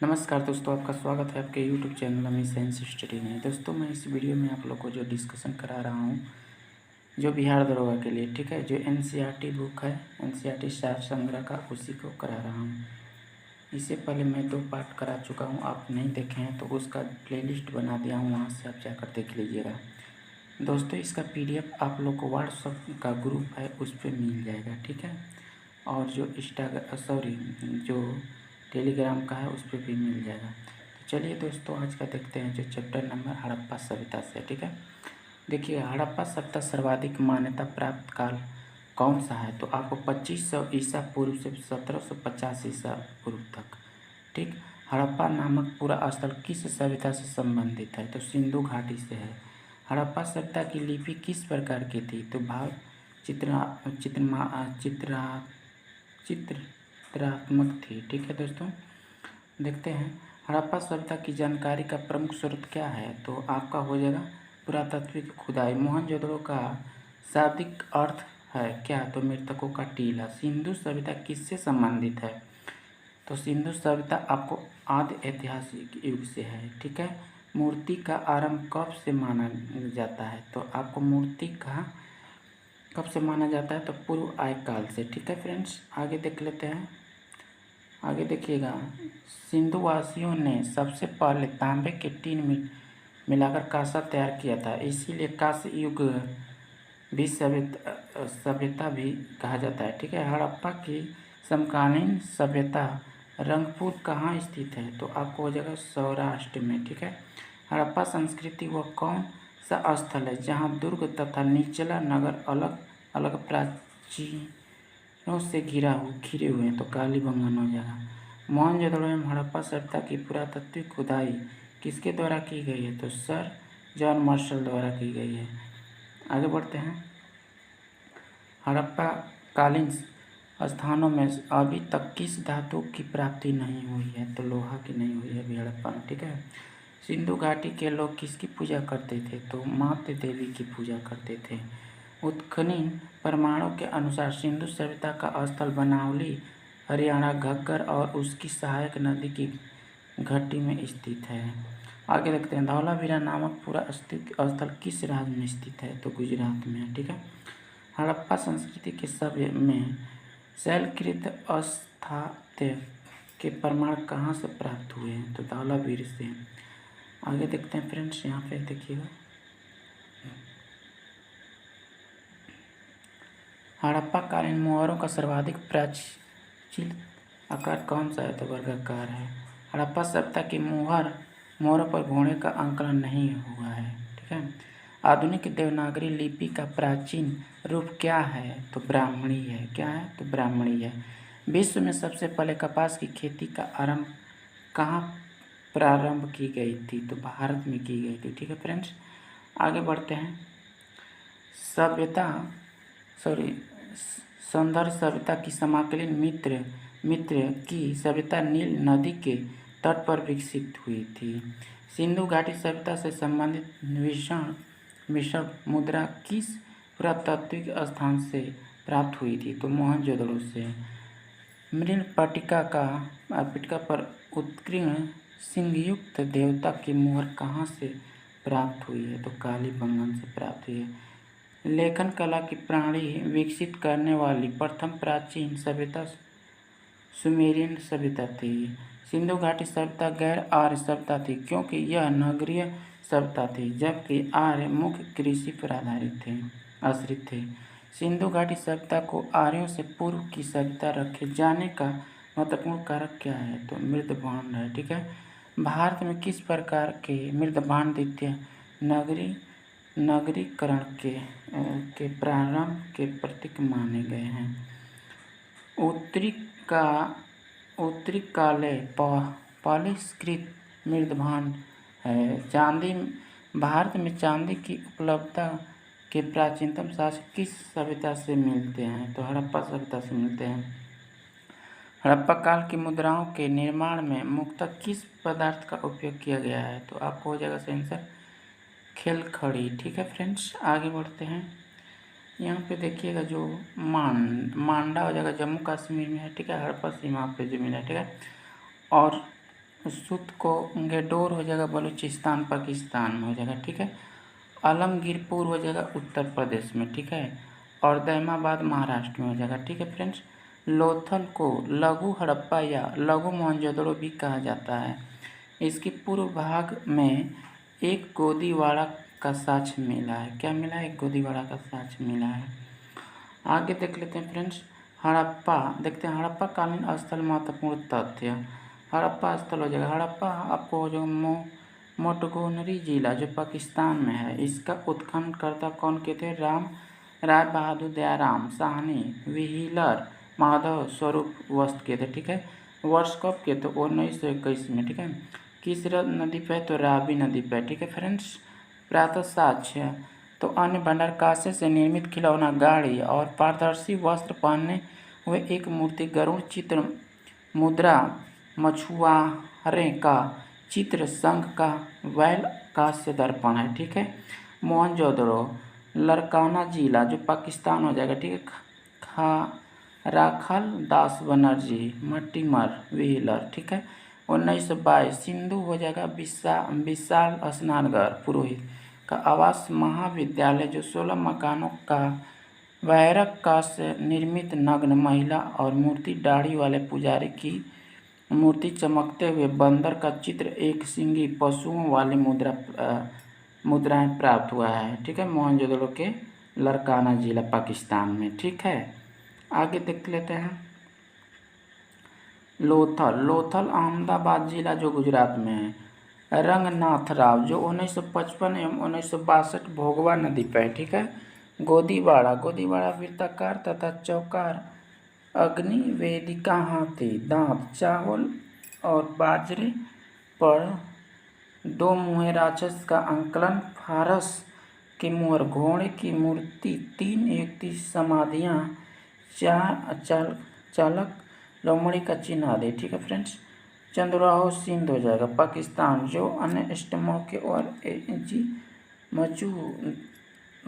नमस्कार दोस्तों, आपका स्वागत है आपके YouTube चैनल अमी साइंस स्टडी में। दोस्तों, मैं इस वीडियो में आप लोग को जो डिस्कशन करा रहा हूँ जो बिहार दरोगा के लिए, ठीक है, जो NCERT बुक है, NCERT सार संग्रह का, उसी को करा रहा हूँ। इससे पहले मैं 2 पार्ट करा चुका हूँ, आप नहीं देखे हैं तो उसका प्लेलिस्ट बना दिया हूँ, वहाँ से आप जाकर देख लीजिएगा। दोस्तों, इसका PDF आप लोग को व्हाट्सएप का ग्रुप है उस पर मिल जाएगा, ठीक है, और जो जो टेलीग्राम का है उस पर भी मिल जाएगा। तो चलिए दोस्तों, आज का देखते हैं जो चैप्टर नंबर हड़प्पा सभ्यता से, ठीक है। देखिए, हड़प्पा सभ्यता सर्वाधिक मान्यता प्राप्त काल कौन सा है? तो आपको 2500 ईसा पूर्व से 1750 ईसा पूर्व तक, ठीक। हड़प्पा नामक पूरा स्थल किस सभ्यता से संबंधित है? तो सिंधु घाटी से है। हड़प्पा सभ्यता की लिपि किस प्रकार की थी? तो भाव चित्रात्मक थी, ठीक है दोस्तों। देखते हैं, हड़प्पा सभ्यता की जानकारी का प्रमुख स्रोत क्या है? तो आपका हो जाएगा पुरातात्विक खुदाई। मोहनजोदड़ो का शाब्दिक अर्थ है क्या? तो मृतकों का टीला। सिंधु सभ्यता किससे संबंधित है? तो सिंधु सभ्यता आपको आदि ऐतिहासिक युग से है, ठीक है। मूर्ति का आरंभ कब से माना जाता है? तो आपको मूर्ति का कब से माना जाता है? तो पूर्व आय काल से, ठीक है फ्रेंड्स। आगे देख लेते हैं। आगे देखिएगा, सिंधु वासियों ने सबसे पहले तांबे के टीन में मिलाकर कांसा तैयार किया था, इसीलिए कांस्य युग भी सभ्यता भी कहा जाता है, ठीक है। हड़प्पा की समकालीन सभ्यता रंगपुर कहाँ स्थित है? तो आपको हो जाएगा सौराष्ट्र में, ठीक है। हड़प्पा संस्कृति वह कौन सा स्थल है जहाँ दुर्ग तथा निचला नगर अलग अलग प्राचीनों से घिरे हुए हैं? तो कालीबंगन हो जाएगा। मोहनजोदड़ो एवं हड़प्पा सभ्यता की पुरातात्विक खुदाई किसके द्वारा की गई है? तो सर जॉन मार्शल द्वारा की गई है। आगे बढ़ते हैं। हड़प्पा कालीन स्थानों में अभी तक किस धातु की प्राप्ति नहीं हुई है? तो लोहा की नहीं हुई है अभी हड़प्पा में, ठीक है। सिंधु घाटी के लोग किसकी पूजा करते थे? तो माते देवी की पूजा करते थे। उत्खनन प्रमाणों के अनुसार सिंधु सभ्यता का स्थल बनावली हरियाणा घग्गर और उसकी सहायक नदी की घाटी में स्थित है। आगे देखते हैं, धौलावीरा नामक पूरा स्थल किस राज्य में स्थित है? तो गुजरात में है, ठीक है। हड़प्पा संस्कृति के सभ्य में शैलकृत स्थापत्य के प्रमाण कहाँ से प्राप्त हुए हैं? तो धौलावीर से। आगे देखते हैं फ्रेंड्स, यहाँ पे देखिएगा, हड़प्पा कालीन मुहावरों का सर्वाधिक प्राचीन आकार कौन सा है? तो वर्गाकार है। हड़प्पा सभ्यता की मोहरों पर घोड़े का अंकलन नहीं हुआ है, ठीक है। आधुनिक देवनागरी लिपि का प्राचीन रूप क्या है? तो ब्राह्मणी है। क्या है? तो ब्राह्मणी है। विश्व में सबसे पहले कपास की खेती का आरंभ कहाँ प्रारंभ की गई थी? तो भारत में की गई थी, ठीक है फ्रेंड्स। आगे बढ़ते हैं। सौंदर्य सभ्यता की समकालीन मित्र की सभ्यता नील नदी के तट पर विकसित हुई थी। सिंधु घाटी सभ्यता से संबंधित मिश्र मुद्रा किस पुरातात्विक स्थान से प्राप्त हुई थी? तो मोहनजोदड़ो से। मृणपट्टिका पर उत्कीर्ण सिंहयुक्त देवता की मुहर कहाँ से प्राप्त हुई है? तो कालीबंगन से प्राप्त हुई है। लेखन कला की प्रणाली विकसित करने वाली प्रथम प्राचीन सभ्यता सुमेरियन सभ्यता थी। सिंधु घाटी सभ्यता गैर आर्य सभ्यता थी क्योंकि यह नगरीय सभ्यता थी, जबकि आर्य मुख्य कृषि पर आश्रित थे। सिंधु घाटी सभ्यता को आर्यों से पूर्व की सभ्यता रखे जाने का महत्वपूर्ण कारक क्या है? तो मृदभांड है, ठीक है। भारत में किस प्रकार के मृदभांड द्वितीय नगरीकरण के प्रारंभ के प्रतीक माने गए हैं? उत्तरी काले पॉलिशकृत मृदभांड है। चांदी भारत में चांदी की उपलब्धता के प्राचीनतम साक्ष्य किस सभ्यता से मिलते हैं? तो हड़प्पा सभ्यता से मिलते हैं। हड़प्पा काल की मुद्राओं के निर्माण में मुख्यतः किस पदार्थ का उपयोग किया गया है? तो आपको हो जाएगा सेंसर खेलखड़ी, ठीक है फ्रेंड्स। आगे बढ़ते हैं। यहाँ पे देखिएगा, जो मांडा हो जाएगा जम्मू कश्मीर में है, ठीक है। हड़प्पा सीमा पे जो मिला है, ठीक है। और सुत को गेडोर हो जाएगा बलूचिस्तान पाकिस्तान में हो जाएगा, ठीक है। आलमगीरपुर हो जाएगा उत्तर प्रदेश में, ठीक है। और दैमाबाद महाराष्ट्र में हो जाएगा, ठीक है फ्रेंड्स। लोथल को लघु हड़प्पा या लघु मोहनजोदड़ो भी कहा जाता है। इसके पूर्व भाग में एक गोदीवाड़ा का साक्ष्य मिला है। क्या मिला है? एक गोदीवाड़ा का साक्ष्य मिला है। आगे देख लेते हैं फ्रेंड्स, हड़प्पा देखते हैं। हड़प्पा कालीन स्थल महत्वपूर्ण तथ्य। हड़प्पा स्थल हो जाएगा, हड़प्पा आपको हो जाएगा मोंटगोमरी जिला जो पाकिस्तान में है। इसका उत्खननकर्ता कौन के थे? राय बहादुर दयाराम साहनी, व्हीलर, माधव स्वरूप वस्त के थे, ठीक है। वर्ष कब के? तो 1921 में, ठीक है। किस नदी पे? तो रावी नदी पे, ठीक है फ्रेंड्स। प्रातः साक्ष्य तो अन्य भंडार कांसे से निर्मित खिलौना, गाड़ी और पारदर्शी वस्त्र पहने हुए एक मूर्ति, गरुड़ चित्र, मुद्रा, मछुआरे का चित्र, संघ का बैल, कांस्य दर्पण है, ठीक है। मोहनजोदड़ो लरकाना जिला जो पाकिस्तान हो जाएगा, ठीक है। राखल दास बनर्जी, मट्टीमर, व्हीलर, ठीक है। 1922 सिंधु हो जाएगा, विशाल स्नानघर पुरोहित का आवास महाविद्यालय जो 16 मकानों का वैरक का से निर्मित, नग्न महिला और मूर्ति, दाढ़ी वाले पुजारी की मूर्ति, चमकते हुए बंदर का चित्र, एक सिंगी पशुओं वाली मुद्राएं प्राप्त हुआ है, ठीक है। मोहनजोदड़ो के लरकाना जिला पाकिस्तान में, ठीक है। आगे देख लेते हैं लोथल अहमदाबाद जिला जो गुजरात में है। रंगनाथ राव जो 1955 एवं 1962 भोगवा नदी पर है, ठीक है। गोदीवाड़ा वृत्ताकार तथा चौकार, अग्नि वेदिका, हाथी दांत, चावल और बाजरे पर दो मुँहे राक्षस का अंकलन, फारस के मुहर, घोड़े की मूर्ति, 3 युक्ति समाधियाँ, चालक लोमड़ी का चिन्ह आदि, ठीक है फ्रेंड्स। चंद्राहो सिंध हो जाएगा पाकिस्तान जो अन्य स्टमों के और जी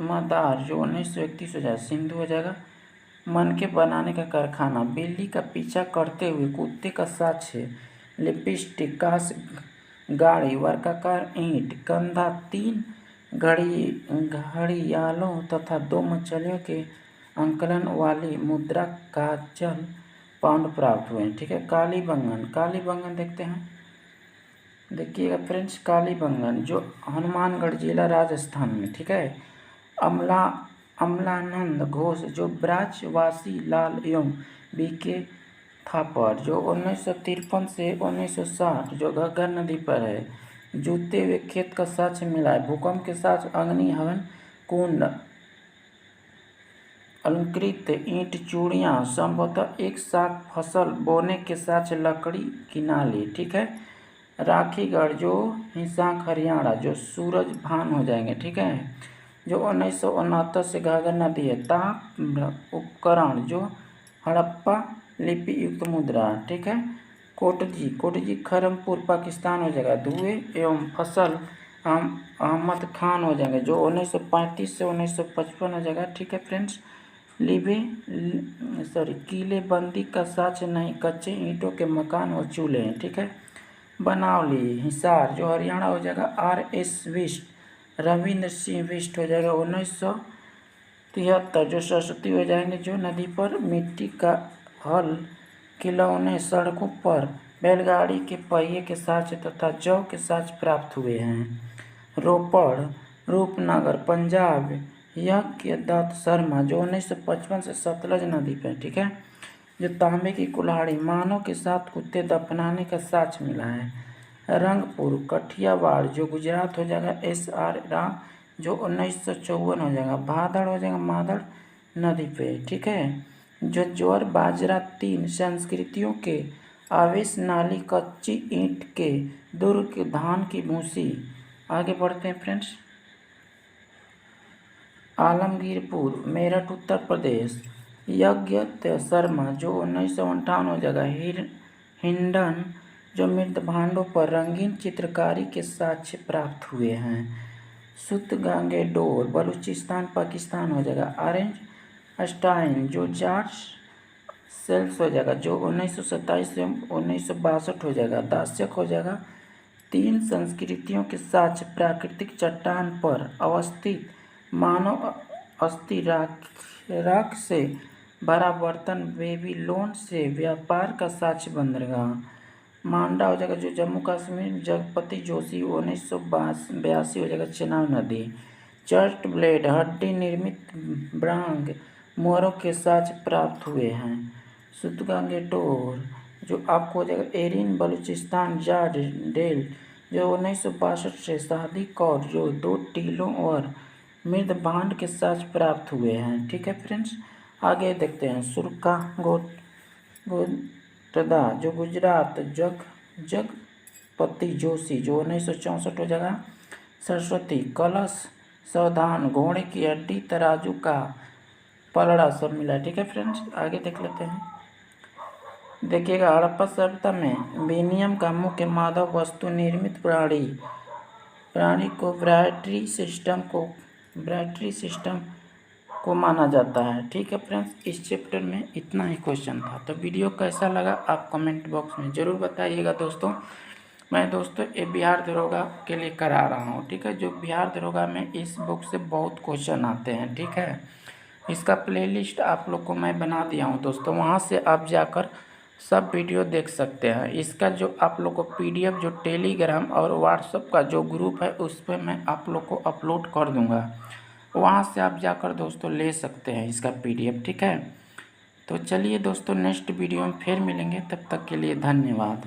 मदार जो 1931 हो जाएगा, सिंधु हो जाएगा। मन के बनाने का कारखाना, बिल्ली का पीछा करते हुए कुत्ते का साक्ष्य, लिपस्टिक, कांच, गाड़ी, वर्गाकार ईंट, कंधा, 3 घड़ियालों तथा 2 मछलियों के अंकलन वाली मुद्रा, काजल, पाउंड प्राप्त हुए, ठीक है। कालीबंगन देखते हैं, देखिएगा फ्रेंड्स। कालीबंगन जो हनुमानगढ़ जिला राजस्थान में, ठीक है। अमलानंद घोष जो ब्राजवासी लाल एवं बीके थापर जो 1953 से 1960 जो घग्गर नदी पर है। जूते हुए खेत का साक्ष्य मिला है। भूकंप के साथ अग्नि हवन कुंड, अलंकृत ईंट, चूड़ियाँ, संभवतः एक साथ फसल बोने के साथ लकड़ी की नाली, ठीक है। राखीगढ़ जो हिसार हरियाणा जो सूरज भान हो जाएंगे, ठीक है। जो 1969 से घाघर नदी है। ताप उपकरण जो हड़प्पा लिपि युक्त मुद्रा, ठीक है। कोटजी खरमपुर पाकिस्तान हो जाएगा। धुएं एवं फसल अहमद खान हो जाएंगे जो 1935 से 1955 हो जाएगा, ठीक है फ्रेंड्स। किलेबंदी का साक्ष्य नहीं, कच्चे ईंटों के मकान और चूल्हे हैं, ठीक है। बनावली हिसार जो हरियाणा हो जाएगा। RS विष्ट रविंद्र सिंह विष्ट हो जाएगा 1973 जो सरस्वती हो जाएंगे जो नदी पर मिट्टी का हल, खिलौने, सड़कों पर बैलगाड़ी के पहिए के साक्ष्य तथा जौ के साक्ष्य प्राप्त हुए हैं। रोपड़ रूपनगर पंजाब यज्ञ दत्त शर्मा जो 1955 से सतलज नदी पर, ठीक है। जो तांबे की कुल्हाड़ी, मानव के साथ कुत्ते दफनाने का साक्ष्य मिला है। रंगपुर कठियावाड़ जो गुजरात हो जाएगा। SR राव जो 1954 हो जाएगा। भादड़ हो जाएगा मादड़ नदी पे, ठीक है। जो ज्वर बाजरा, 3 संस्कृतियों के आवेश, नाली, कच्ची ईंट के दुर्ग, धान की भूसी। आगे बढ़ते हैं फ्रेंड्स। आलमगीरपुर मेरठ उत्तर प्रदेश। यज्ञ शर्मा जो 1958 हो जाएगा। हिंडन जो मृत भांडों पर रंगीन चित्रकारी के साक्ष्य प्राप्त हुए हैं। सुत गांगेडोर बलूचिस्तान पाकिस्तान हो जाएगा। ऑरेंज स्टाइन जो जॉर्ज सेल्स हो जाएगा जो 1927 से 1962 हो जाएगा। दास्यक हो जाएगा 3 संस्कृतियों के साथ प्राकृतिक चट्टान पर अवस्थित मानव अस्थि राख से भरा बर्तन बेबीलोन से व्यापार का साक्ष्य बंदरगाह। मांडा हो जाएगा जो जम्मू कश्मीर। जगपति जोशी 1982 हो जाएगा चेनाब नदी। चर्च ब्लेड हड्डी निर्मित ब्रांग मोहरों के साथ प्राप्त हुए हैं। सुतगांगेटोर जो आपको हो जाएगा एरिन बलूचिस्तान। जाट डेल जो 1962 से शादी कौर जो 2 टीलों और मृद बांड के साथ प्राप्त हुए हैं। ठीक है फ्रेंड्स, आगे देखते हैं। सुरका गोत्रदा जो गुजरात। जगपति जोशी जो 1964 हो जाएगा। सरस्वती कलश सावधान घोड़े की हड्डी तराजू का पलड़ा सब मिला। ठीक है फ्रेंड्स, आगे देख लेते हैं। देखिएगा हड़प्पा सभ्यता में विनियम का मुख्य मानव वस्तु निर्मित प्राणी को ब्रायट्री सिस्टम को माना जाता है। ठीक है फ्रेंड्स, इस चैप्टर में इतना ही क्वेश्चन था। तो वीडियो कैसा लगा आप कमेंट बॉक्स में ज़रूर बताइएगा दोस्तों। मैं दोस्तों ये बिहार दरोगा के लिए करा रहा हूँ। ठीक है, जो बिहार दरोगा में इस बुक से बहुत क्वेश्चन आते हैं। ठीक है, इसका प्लेलिस्ट आप लोग को मैं बना दिया हूँ दोस्तों, वहाँ से आप जाकर सब वीडियो देख सकते हैं। इसका जो आप लोग को PDF जो टेलीग्राम और व्हाट्सएप का जो ग्रुप है उस पर मैं आप लोग को अपलोड कर दूंगा, वहाँ से आप जाकर दोस्तों ले सकते हैं इसका PDF। ठीक है, तो चलिए दोस्तों नेक्स्ट वीडियो में फिर मिलेंगे, तब तक के लिए धन्यवाद।